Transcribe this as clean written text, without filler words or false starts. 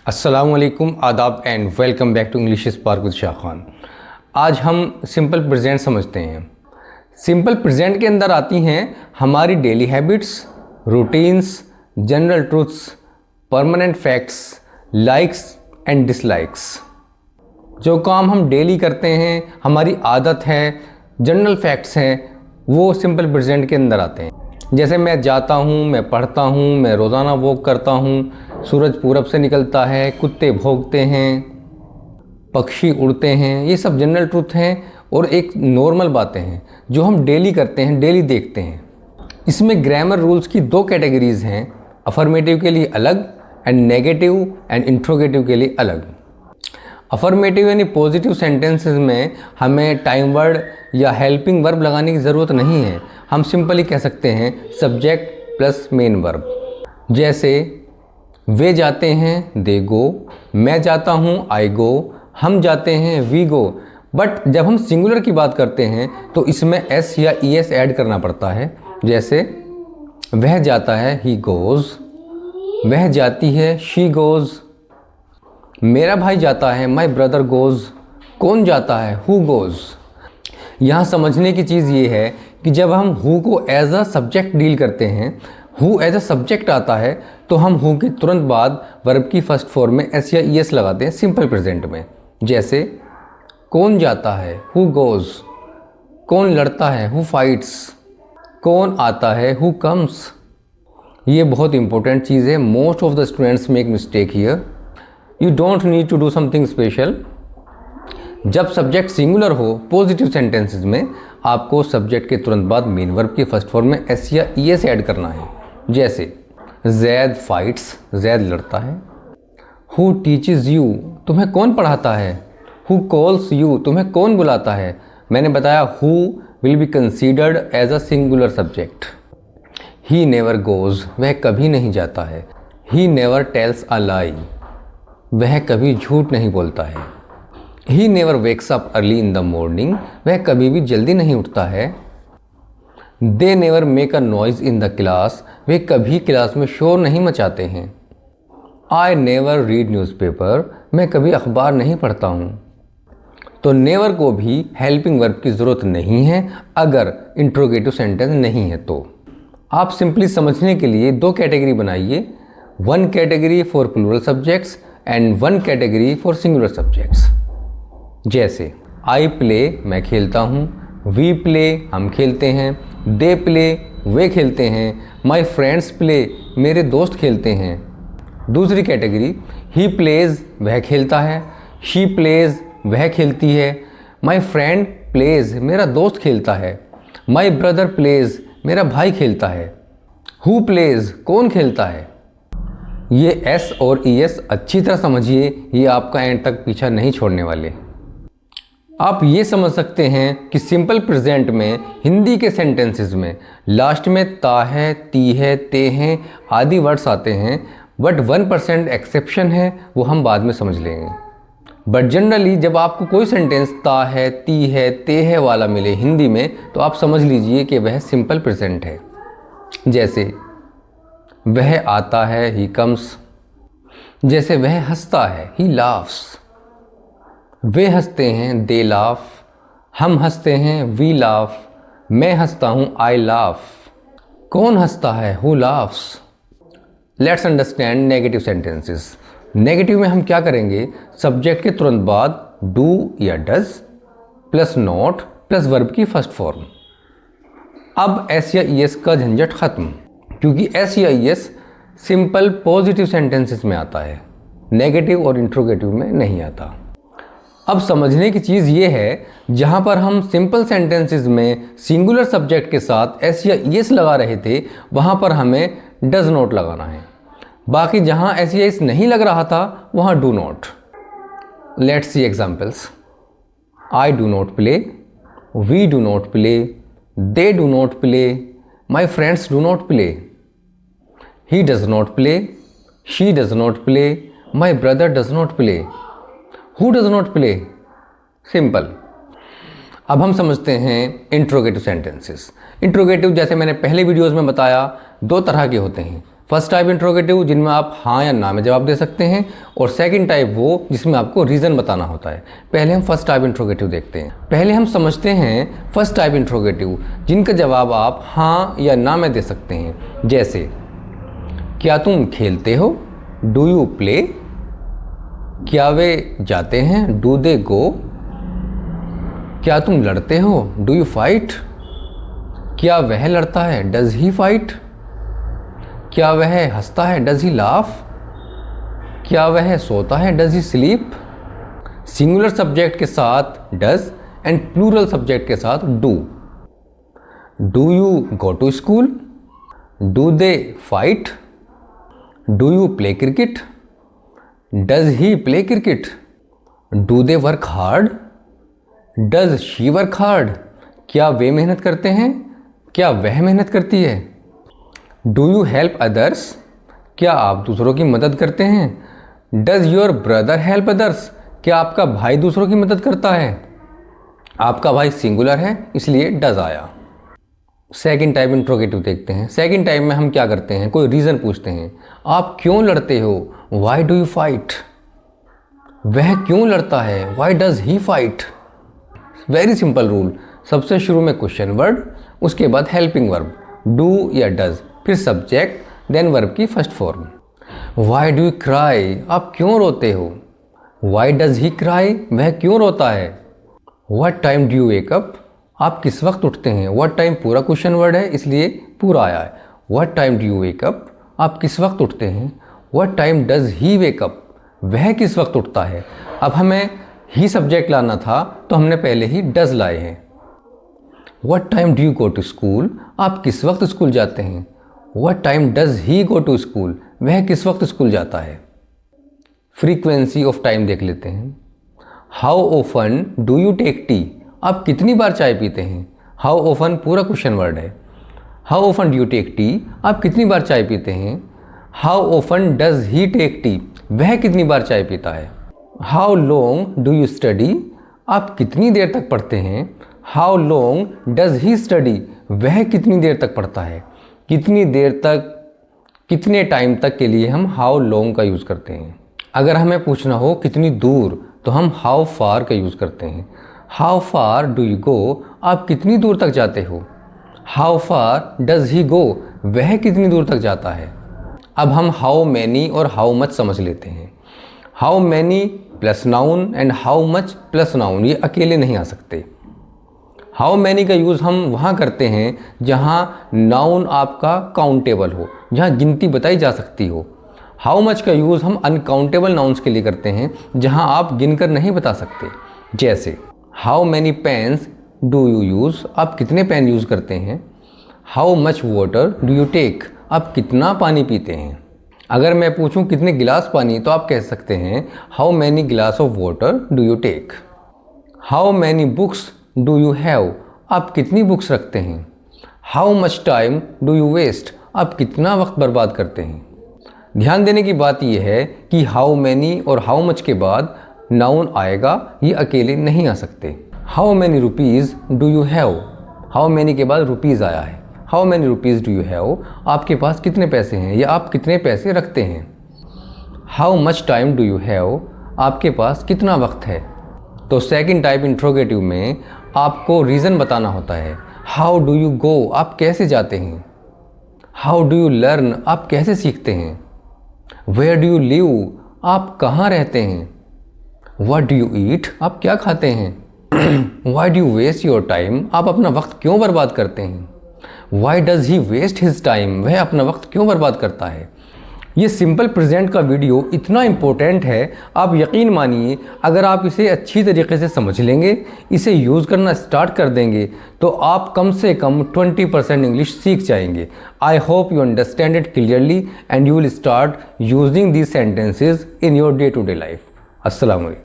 अस्सलामुअलैकुम, आदाब and welcome back to English spark with Shah Khan. आज हम सिंपल प्रेजेंट समझते हैं। सिंपल प्रेजेंट के अंदर आती हैं हमारी daily habits, routines, general truths, permanent facts, likes and dislikes. जो काम हम डेली करते हैं, हमारी आदत है, जनरल फैक्ट्स हैं, वो सिंपल प्रेजेंट के अंदर आते हैं। जैसे मैं जाता हूँ, मैं पढ़ता हूँ, मैं रोज़ाना वॉक करता हूँ, सूरज पूरब से निकलता है, कुत्ते भौंकते हैं, पक्षी उड़ते हैं। ये सब जनरल ट्रूथ हैं और एक नॉर्मल बातें हैं जो हम डेली करते हैं, डेली देखते हैं। इसमें ग्रामर रूल्स की दो कैटेगरीज़ हैं, अफर्मेटिव के लिए अलग एंड नेगेटिव एंड इंट्रोगेटिव के लिए अलग। अफर्मेटिव यानी पॉजिटिव सेंटेंसेस में हमें टाइम वर्ड या हेल्पिंग वर्ब लगाने की ज़रूरत नहीं है। हम सिंपली कह सकते हैं सब्जेक्ट प्लस मेन वर्ब। जैसे वे जाते हैं, दे गो, मैं जाता हूँ, आई गो, हम जाते हैं, वी गो। बट जब हम सिंगुलर की बात करते हैं तो इसमें एस या ई एस ऐड करना पड़ता है। जैसे वह जाता है, ही गोज़, वह जाती है, शी गोज़, मेरा भाई जाता है, माई ब्रदर गोज़, कौन जाता है, हु गोज़। यहाँ समझने की चीज़ ये है कि जब हम who co as a subject deal करते हैं, हु एज अ सब्जेक्ट आता है, तो हम हु के तुरंत बाद वर्ब की फर्स्ट फॉर्म में एस या ई एस लगाते हैं सिंपल प्रेजेंट में। जैसे कौन जाता है, हु गोज़, कौन लड़ता है, हु फाइट्स, कौन आता है, हु कम्स। ये बहुत इंपॉर्टेंट चीज़ है। Most of the students make mistake here. You don't need to do something special. जब सब्जेक्ट सिंगुलर हो पॉजिटिव सेंटेंसेस में, आपको सब्जेक्ट के तुरंत बाद मेन वर्ब की फर्स्ट फॉर्म में एस या ई एस ऐड करना है। जैसे जैद फाइट्स, जैद लड़ता है। हु टीचेस यू, तुम्हें कौन पढ़ाता है। हु कॉल्स यू, तुम्हें कौन बुलाता है। मैंने बताया who will be considered as a singular subject. He never goes, वह कभी नहीं जाता है। ही नेवर टेल्स अ लाई, वह कभी झूठ नहीं बोलता है। He never wakes up early in the morning, वह कभी भी जल्दी नहीं उठता है। They never make a noise in the class, वे कभी क्लास में शोर नहीं मचाते हैं। आई नेवर रीड न्यूज़पेपर, मैं कभी अखबार नहीं पढ़ता हूँ। तो नेवर को भी हेल्पिंग वर्ब की ज़रूरत नहीं है अगर इंट्रोगेटिव सेंटेंस नहीं है। तो आप सिंपली समझने के लिए दो कैटेगरी बनाइए, one category for plural subjects and one category for singular subjects. जैसे आई प्ले, मैं खेलता हूँ, वी प्ले, हम खेलते हैं, दे प्ले, वे खेलते हैं, माई फ्रेंड्स प्ले, मेरे दोस्त खेलते हैं। दूसरी कैटेगरी ही प्लेज, वह खेलता है, शी प्लेज, वह खेलती है, माई फ्रेंड प्लेज, मेरा दोस्त खेलता है, माई ब्रदर प्लेज, मेरा भाई खेलता है। हु प्लेज, कौन खेलता है। ये एस और ई एस अच्छी तरह समझिए, ये आपका एंड तक पीछा नहीं छोड़ने वाले। आप ये समझ सकते हैं कि सिंपल प्रेजेंट में हिंदी के सेंटेंसेस में लास्ट में ता है, ती है, ते हैं आदि वर्ड्स आते हैं, बट 1% एक्सेप्शन है, वो हम बाद में समझ लेंगे। बट जनरली जब आपको कोई सेंटेंस ता है, ती है, ते है वाला मिले हिंदी में, तो आप समझ लीजिए कि वह सिंपल प्रेजेंट है। जैसे वह आता है, ही कम्स। जैसे वह हंसता है, ही लाफ्स। वे हंसते हैं, दे लाफ। हम हंसते हैं, वी लाफ। मैं हंसता हूँ, आई लाफ। कौन हंसता है, who laughs. Let's understand negative sentences. Negative में हम क्या करेंगे, सब्जेक्ट के तुरंत बाद डू या does plus not plus verb की फर्स्ट फॉर्म। अब एस या ई एस का झंझट खत्म, क्योंकि एस या E S simple positive sentences में आता है, नेगेटिव और इंट्रोगेटिव में नहीं आता। अब समझने की चीज़ ये है, जहाँ पर हम सिंपल सेंटेंसेस में सिंगुलर सब्जेक्ट के साथ एस या ई एस लगा रहे थे, वहाँ पर हमें डज नॉट लगाना है। बाकी जहाँ एस या एस नहीं लग रहा था, वहाँ do not. Let's see examples. I do not play, we do not play, they do not play, my friends do not play. He does not play, she does not play, my brother does not play. Who does not play. Simple. अब हम समझते हैं interrogative sentences. Interrogative जैसे मैंने पहले videos में बताया, दो तरह के होते हैं, फर्स्ट टाइप इंट्रोगेटिव जिनमें आप हाँ या ना में जवाब दे सकते हैं, और सेकंड टाइप वो जिसमें आपको रीज़न बताना होता है। पहले हम फर्स्ट टाइप इंट्रोगेटिव देखते हैं। पहले हम समझते हैं फर्स्ट टाइप इंट्रोगेटिव जिनका जवाब आप हाँ या ना में दे सकते हैं। जैसे क्या तुम खेलते हो, डू यू प्ले, क्या वे जाते हैं, डू दे गो, क्या तुम लड़ते हो, डू यू फाइट, क्या वह लड़ता है, डज ही फाइट, क्या वह हंसता है, डज ही लाफ, क्या वह सोता है, does he sleep. Singular subject के साथ डज एंड प्लूरल सब्जेक्ट के साथ do. Do you go to school, do they fight, do you play cricket, does he play cricket, do they work hard, does she work hard, क्या वे मेहनत करते हैं, क्या वह मेहनत करती है। डू यू हेल्प अदर्स, क्या आप दूसरों की मदद करते हैं। Does your brother help others, क्या आपका भाई दूसरों की मदद करता है। आपका भाई सिंगुलर है इसलिए डज आया। सेकंड टाइप इंट्रोगेटिव देखते हैं। सेकंड टाइप में हम क्या करते हैं, कोई रीज़न पूछते हैं। आप क्यों लड़ते हो, वाई डू यू फाइट। वह क्यों लड़ता है, Y does he fight. Very simple rule, सबसे शुरू में क्वेश्चन वर्ड, उसके बाद हेल्पिंग वर्ब, डू या डज, फिर सब्जेक्ट, देन वर्ब की first form. Y do you cry, आप क्यों रोते हो। वाई डज ही क्राई, वह क्यों रोता है। What time do you wake up, आप किस वक्त उठते हैं। व्हाट टाइम पूरा क्वेश्चन वर्ड है इसलिए पूरा आया है। What time do you wake up, आप किस वक्त उठते हैं। What time does he wake up, वह किस वक्त उठता है। अब हमें ही सब्जेक्ट लाना था तो हमने पहले ही डज लाए हैं। What time do you go to school, आप किस वक्त स्कूल जाते हैं। What time does he go to school, वह किस वक्त स्कूल जाता है। फ्रीक्वेंसी ऑफ टाइम देख लेते हैं। How often do you take tea, आप कितनी बार चाय पीते हैं। हाउ ओफन पूरा क्वेश्चन वर्ड है। How often do you take tea, आप कितनी बार चाय पीते हैं। How often does he take tea, वह कितनी बार चाय पीता है। How long do you study, आप कितनी देर तक पढ़ते हैं। How long does he study, वह कितनी देर तक पढ़ता है। कितनी देर तक, कितने टाइम तक के लिए हम हाउ लॉन्ग का यूज़ करते हैं। अगर हमें पूछना हो कितनी दूर तो हम हाउ फार का यूज़ करते हैं। हाउ फार डू यू गो, आप कितनी दूर तक जाते हो। हाउ फार डज ही गो, वह कितनी दूर तक जाता है। अब हम हाउ मैनी और हाउ मच समझ लेते हैं। How many plus noun and how much plus noun, ये अकेले नहीं आ सकते। हाउ मैनी का यूज़ हम वहाँ करते हैं जहाँ नाउन आपका काउंटेबल हो, जहाँ गिनती बताई जा सकती हो। हाउ मच का यूज़ हम अनकाउंटेबल नाउन्स के लिए करते हैं जहाँ आप गिनकर नहीं बता सकते। जैसे how many pens do you use, आप कितने पेन यूज़ करते हैं। How much water do you take, आप कितना पानी पीते हैं। अगर मैं पूछूं कितने गिलास पानी तो आप कह सकते हैं how many glass of water do you take. How many books do you have, आप कितनी बुक्स रखते हैं। How much time do you waste, आप कितना वक्त बर्बाद करते हैं। ध्यान देने की बात यह है कि हाउ मैनी और हाउ मच के बाद नाउन आएगा, ये अकेले नहीं आ सकते। How many rupees do you have, how many के बाद रुपीज़ आया है। How many rupees do you have, आपके पास कितने पैसे हैं या आप कितने पैसे रखते हैं। How much time do you have, आपके पास कितना वक्त है। तो सेकंड टाइप इंट्रोगेटिव में आपको रीज़न बताना होता है। हाउ डू यू गो, आप कैसे जाते हैं। हाउ डू यू लर्न, आप कैसे सीखते हैं। वेयर डू यू लिव, आप कहाँ रहते हैं। व्हाट डू यू ईट, आप क्या खाते हैं। Why do you waste your time, आप अपना वक्त क्यों बर्बाद करते हैं। Why does he waste his time, वह अपना वक्त क्यों बर्बाद करता है। ये सिंपल प्रेजेंट का वीडियो इतना इम्पोर्टेंट है, आप यकीन मानिए अगर आप इसे अच्छी तरीके से समझ लेंगे, इसे यूज़ करना स्टार्ट कर देंगे तो आप कम से कम 20% इंग्लिश सीख जाएंगे। I hope you understand it clearly and you will start using these sentences in your day to day life. अस्सलाम वालेकुम।